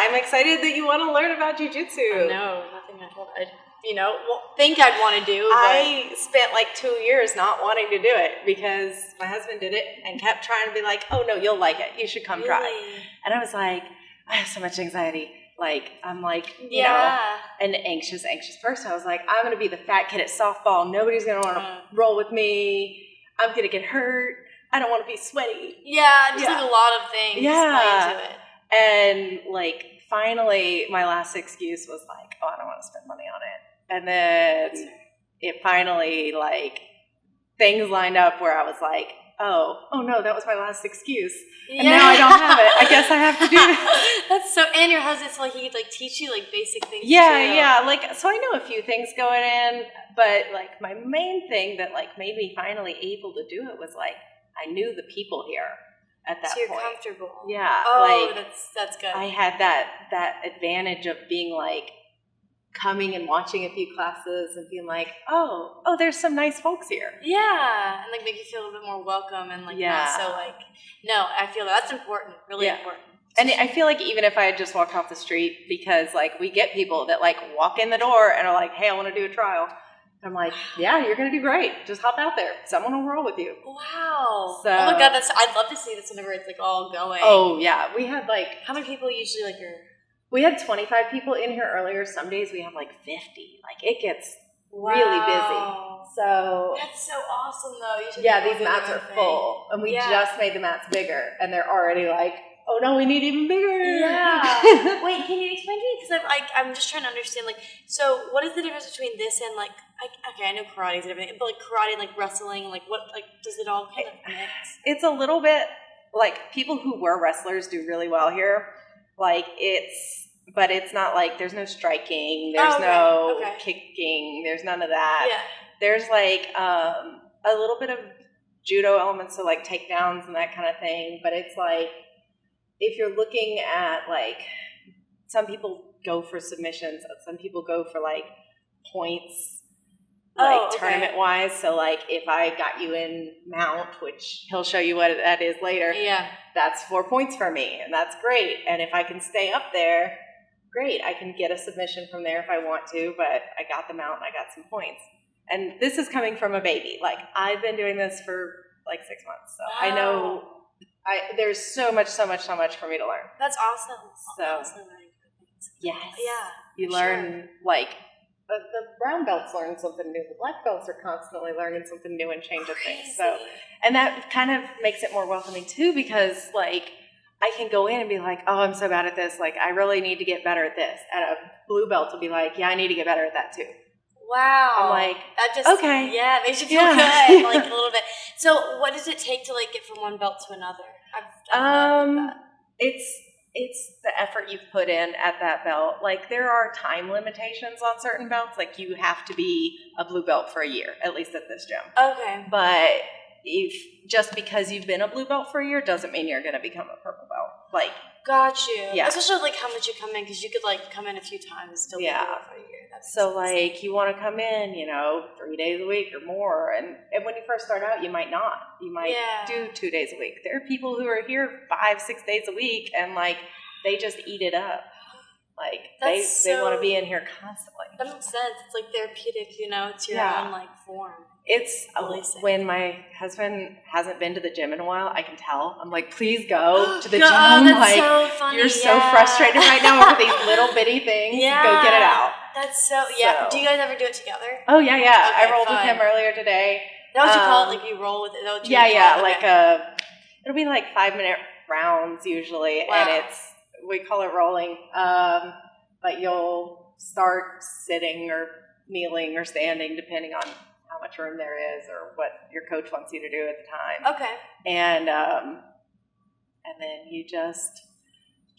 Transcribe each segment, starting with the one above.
I'm excited that you want to learn about jiu-jitsu. I know, nothing I think I'd want to do. But I spent like 2 years not wanting to do it because my husband did it and kept trying to be like, oh no, you'll like it. You should come try. And I was like, I have so much anxiety. Like, I'm like, you know, an anxious person. I was like, I'm going to be the fat kid at softball. Nobody's going to want to roll with me. I'm going to get hurt. I don't want to be sweaty. Yeah, just like a lot of things play into it. And like, finally, my last excuse was like, oh, I don't want to spend money on it. And then it finally, like, things lined up where I was like, oh no, that was my last excuse. And now I don't have it. I guess I have to do this. That's so, and your husband, so like, he could like teach you like basic things. Yeah. Like, so I know a few things going in, but like my main thing that like made me finally able to do it was like, I knew the people here at that point. So you're comfortable. Yeah. Oh, like, that's good. I had that advantage of being like, coming and watching a few classes and being like, oh, there's some nice folks here. Yeah, and like make you feel a little bit more welcome and like not so like, no, I feel that's important, really important. And I feel like even if I had just walked off the street, because like we get people that like walk in the door and are like, hey, I want to do a trial. I'm like, yeah, you're going to do great. Just hop out there. Someone will roll with you. Wow. So, oh my God, I'd love to see this whenever it's like all going. Oh yeah, we had like, how many people usually like we had 25 people in here earlier. Some days we have like 50. Like it gets really busy. So that's so awesome though. These mats are full, and we just made the mats bigger, and they're already like, oh no, we need even bigger. Yeah. Wait, can you explain to me? Because I'm just trying to understand. Like, so what is the difference between this and like, I know karate's and everything, but like karate and like wrestling, like what, like does it all kind of mix? It's a little bit like people who were wrestlers do really well here. Like but it's not like there's no striking, there's no kicking, there's none of that. Yeah. There's like a little bit of judo elements, so like takedowns and that kind of thing. But it's like if you're looking at like some people go for submissions, some people go for like points, like tournament wise. So like if I got you in mount, which he'll show you what that is later. Yeah. That's 4 points for me, and that's great. And if I can stay up there, great. I can get a submission from there if I want to, but I got the mount and I got some points. And this is coming from a baby. Like, I've been doing this for like 6 months, so I know there's so much for me to learn. That's awesome. So, yes. Yeah. You learn, like, the brown belts learn something new. The black belts are constantly learning something new and changing things. So, and that kind of makes it more welcoming too, because like I can go in and be like, oh, I'm so bad at this. Like, I really need to get better at this. And a blue belt will be like, yeah, I need to get better at that too. Wow. I'm like, that just, okay. Yeah, it makes you feel good, like a little bit. So what does it take to like get from one belt to another? It's the effort you've put in at that belt. Like, there are time limitations on certain belts. Like, you have to be a blue belt for a year, at least at this gym. Okay. But just because you've been a blue belt for a year doesn't mean you're going to become a purple belt. Like, got you. Yeah. Especially like how much you come in, because you could like come in a few times and still be blue belt for a year. So like you want to come in, 3 days a week or more. And when you first start out, you might not. You might do 2 days a week. There are people who are here 5-6 days a week and like they just eat it up. Like they want to be in here constantly. That makes sense. It's like therapeutic, it's your own like form. It's when my husband hasn't been to the gym in a while, I can tell. I'm like, please go to the gym. That's like, so funny. You're so frustrated right now over these little bitty things. Yeah. Go get it out. That's so. Do you guys ever do it together? Oh, yeah. Okay, I rolled with him earlier today. That what you call it? Like you roll with it? That what you call it? Like it'll be like 5-minute rounds usually. Wow. And we call it rolling. But you'll start sitting or kneeling or standing depending on how much room there is or what your coach wants you to do at the time. Okay. And then you just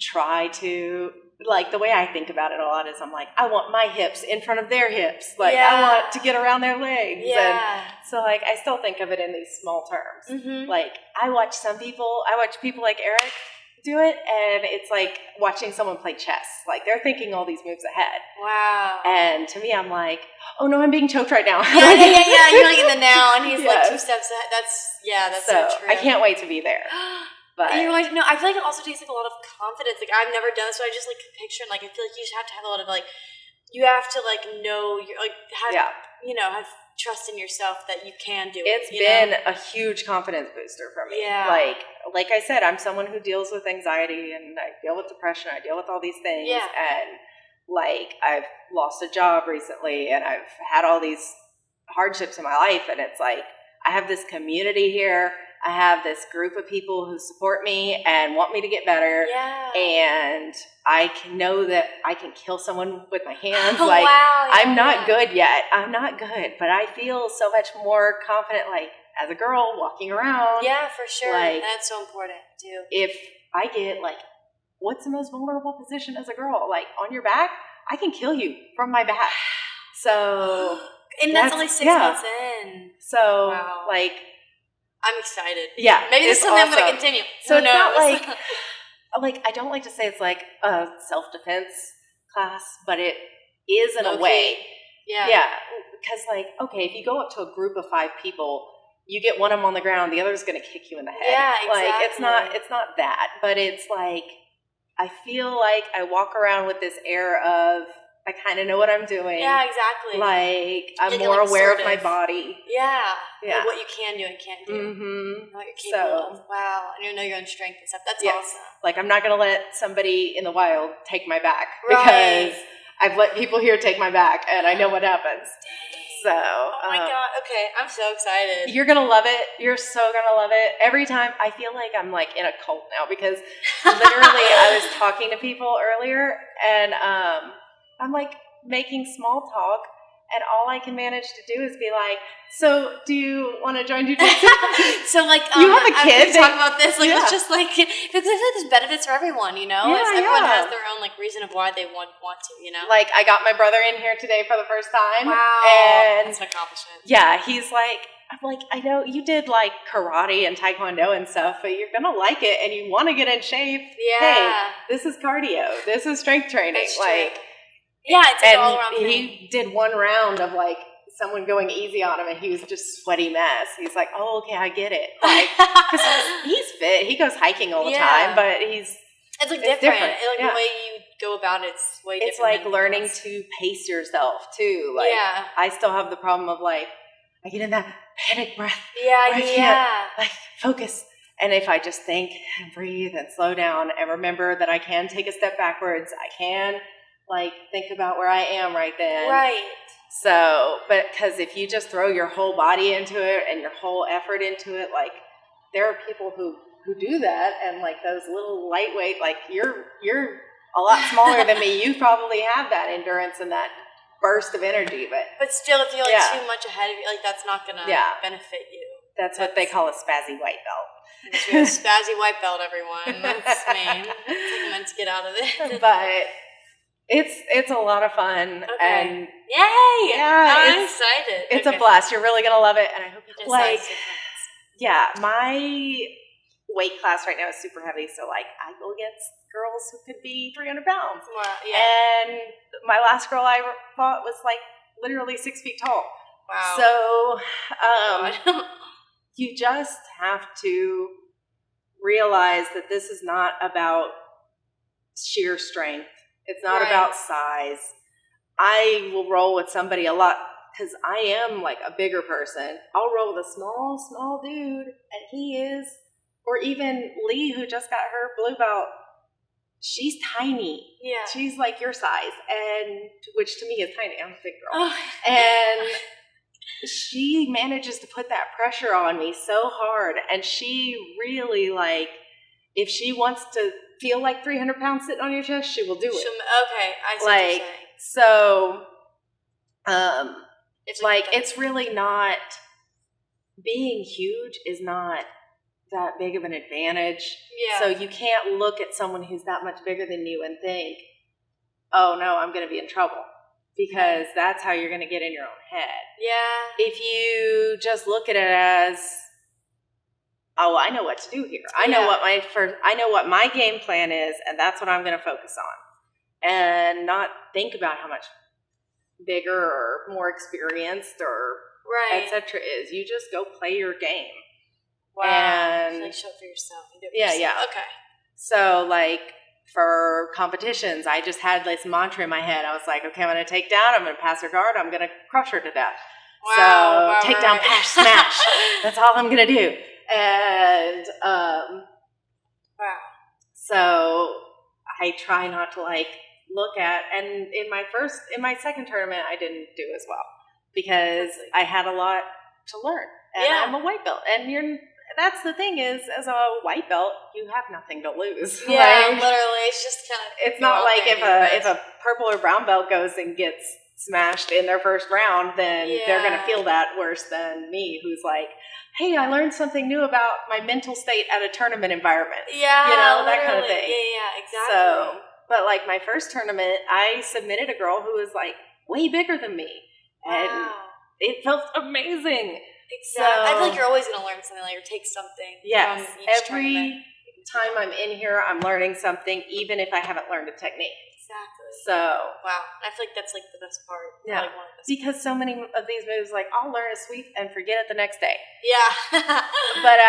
try to, like, the way I think about it a lot is I'm like, I want my hips in front of their hips. Like, I want to get around their legs. Yeah. And so, like, I still think of it in these small terms. Mm-hmm. Like, I watch people like Eric do it, and it's like watching someone play chess. Like, they're thinking all these moves ahead. Wow. And to me, I'm like, oh no, I'm being choked right now. Yeah. You're like in the now, and he's like 2 steps ahead. That's so true. I can't wait to be there. But no, I feel like it also takes like a lot of confidence. Like I've never done this, so I just like picture like I feel like you just have to have a lot of like you have to like know you're like have have trust in yourself that you can do it. It's been a huge confidence booster for me. Yeah. Like I said, I'm someone who deals with anxiety and I deal with depression. I deal with all these things. Yeah. And like I've lost a job recently and I've had all these hardships in my life. And it's like I have this community here. I have this group of people who support me and want me to get better. Yeah. And I can know that I can kill someone with my hands. Oh, like, wow. Yeah, I'm not good yet. I'm not good. But I feel so much more confident, like, as a girl walking around. Yeah, for sure. Like, that's so important, too. If I get, like, what's the most vulnerable position as a girl? Like, on your back, I can kill you from my back. So. And that's only 6 months in. So, wow. like. I'm excited. Yeah. Maybe this is something I'm going to continue. So it's not like, I don't like to say it's like a self-defense class, but it is in a way. Yeah. Yeah. Because like, okay, if you go up to a group of 5 people, you get one of them on the ground, the other's going to kick you in the head. Yeah, exactly. Like, it's not that, but it's like, I feel like I walk around with this air of, I kind of know what I'm doing. Yeah, exactly. Like, I'm more aware of my body. Yeah. Like what you can do and can't do. Mm-hmm. What you're capable of. Wow. And you know your own strength and stuff. That's awesome. Like, I'm not going to let somebody in the wild take my back. Right. Because I've let people here take my back, and I know what happens. Dang. So. Oh, my God. Okay. I'm so excited. You're going to love it. You're so going to love it. Every time, I feel like I'm, like, in a cult now. Because literally, I was talking to people earlier, and I'm like making small talk, and all I can manage to do is be like, "So, do you want to join jiu-jitsu?" So, like, you have a kid. Talk about this. Like, it's just like because I feel like there's benefits for everyone. You know, everyone has their own like reason of why they want to. You know, like I got my brother in here today for the first time. Wow, and that's an accomplishment. Yeah, he's like. I'm like, I know you did like karate and taekwondo and stuff, but you're going to like it and you want to get in shape. Yeah. Hey, this is cardio. This is strength training. That's like, true. Yeah, it's an all around thing. He did one round of like someone going easy on him and he was just sweaty mess. He's like, oh, okay, I get it. Like, cause he's fit. He goes hiking all the time, but it's like different. Like the way you go about it's way different. It's like learning to pace yourself too. Like, I still have the problem of like, I get in that panic breath. Yeah, I can't, like, focus. And if I just think and breathe and slow down and remember that I can take a step backwards, I can, like, think about where I am right then. Right. So, but because if you just throw your whole body into it and your whole effort into it, like, there are people who do that and, like, those little lightweight, like, you're a lot smaller than me. You probably have that endurance and that burst of energy, but still, if you're like too much ahead of you, like that's not gonna benefit you. That's what they call a spazzy white belt. You're a spazzy white belt, everyone. That's me. I'm meant to get out of it. But it's a lot of fun. Okay. And yay! Yeah, I'm excited. It's a blast. You're really gonna love it, and I hope you like. Yeah, my weight class right now is super heavy, so like I go against girls who could be 300 pounds. Wow, yeah. And my last girl I fought was like literally 6 feet tall. Wow. So you just have to realize that this is not about sheer strength. It's not about size. I will roll with somebody a lot because I am like a bigger person. I'll roll with a small dude, and he is, or even Lee, who just got her blue belt. She's tiny. Yeah. She's like your size, and which to me is tiny. I'm a big girl. Oh. And she manages to put that pressure on me so hard. And she really, like, if she wants to feel like 300 pounds sitting on your chest, she will do it. Okay, I see what you're saying. So, it's really not, being huge is not that big of an advantage. Yeah. So you can't look at someone who's that much bigger than you and think, oh no, I'm going to be in trouble, because that's how you're going to get in your own head. Yeah. If you just look at it as, oh, I know what to do here. I know what my game plan is, and that's what I'm going to focus on, and not think about how much bigger or more experienced or et cetera is. You just go play your game. Wow. And like show it for yourself. And do it for yeah, yourself. yeah. Okay. So like for competitions, I just had this mantra in my head. I was like, okay, I'm going to take down, I'm going to pass her guard, I'm going to crush her to death. Wow. So take down, pass, smash. That's all I'm going to do. And wow. So I try not to like look at, and in my second tournament, I didn't do as well because I had a lot to learn, and I'm a white belt, and that's the thing is, as a white belt, you have nothing to lose. Yeah, like, literally, it's just kind of. It's not like if a purple or brown belt goes and gets smashed in their first round, then they're going to feel that worse than me, who's like, hey, I learned something new about my mental state at a tournament environment. Yeah, that kind of thing. Yeah, exactly. So, but like my first tournament, I submitted a girl who was like way bigger than me, and it felt amazing. Exactly. So, I feel like you're always going to learn something, like, or take something from each tournament. Time I'm in here, I'm learning something, even if I haven't learned a technique. Exactly. So wow, I feel like that's like the best part. Yeah, like one of the best because so many of these moves, like I'll learn a sweep and forget it the next day. Yeah. But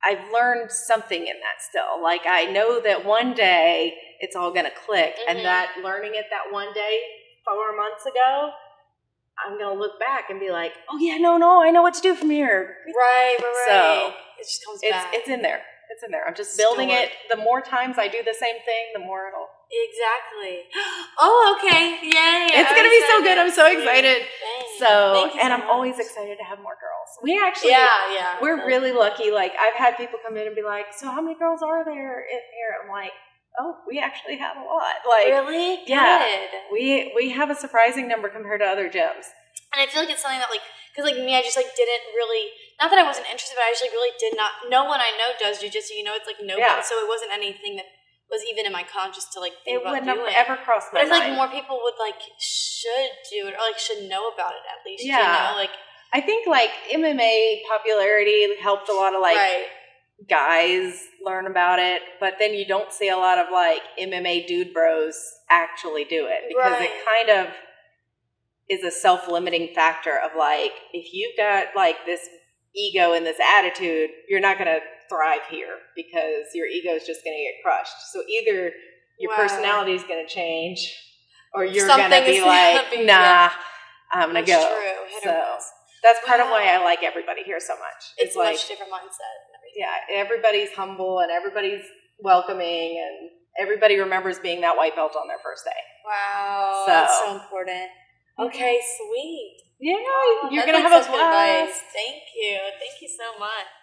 I've learned something in that still. Like I know that one day it's all gonna click, and that learning it that one day 4 months ago, I'm going to look back and be like, oh, yeah, no, I know what to do from here. Right. So it just comes back. It's in there. It's in there. I'm just building it. The more times I do the same thing, the more it'll. Exactly. Oh, okay. Yay. It's going to be so good. I'm so excited. Thanks. So, and I'm always excited to have more girls. We actually, we're really lucky. Like, I've had people come in and be like, so how many girls are there in here? I'm like, oh, we actually have a lot. Like, really? Yeah. Good. We have a surprising number compared to other gyms. And I feel like it's something that, like, because, like, me, I just, like, didn't really, not that I wasn't interested, but I actually really did not, no one I know does jiu-jitsu, it's, like, nobody, so it wasn't anything that was even in my conscious to, like, think about doing. It wouldn't have ever crossed my mind. But I feel like more people would, like, should do it, or, like, should know about it, at least, like. I think, like, MMA popularity helped a lot of, like, guys learn about it, but then you don't see a lot of, like, MMA dude bros actually do it, because it kind of is a self-limiting factor of, like, if you've got, like, this ego and this attitude, you're not going to thrive here because your ego is just going to get crushed. So either your personality is going to change, or you're going to be like, nah, I'm going to go. True. So that's part of why I like everybody here so much. It's like, much different mindset and everything. Yeah, everybody's humble and everybody's welcoming, and everybody remembers being that white belt on their first day. Wow, that's so important. Okay, sweet. Yeah, you're going to have a blast. Thank you. Thank you so much.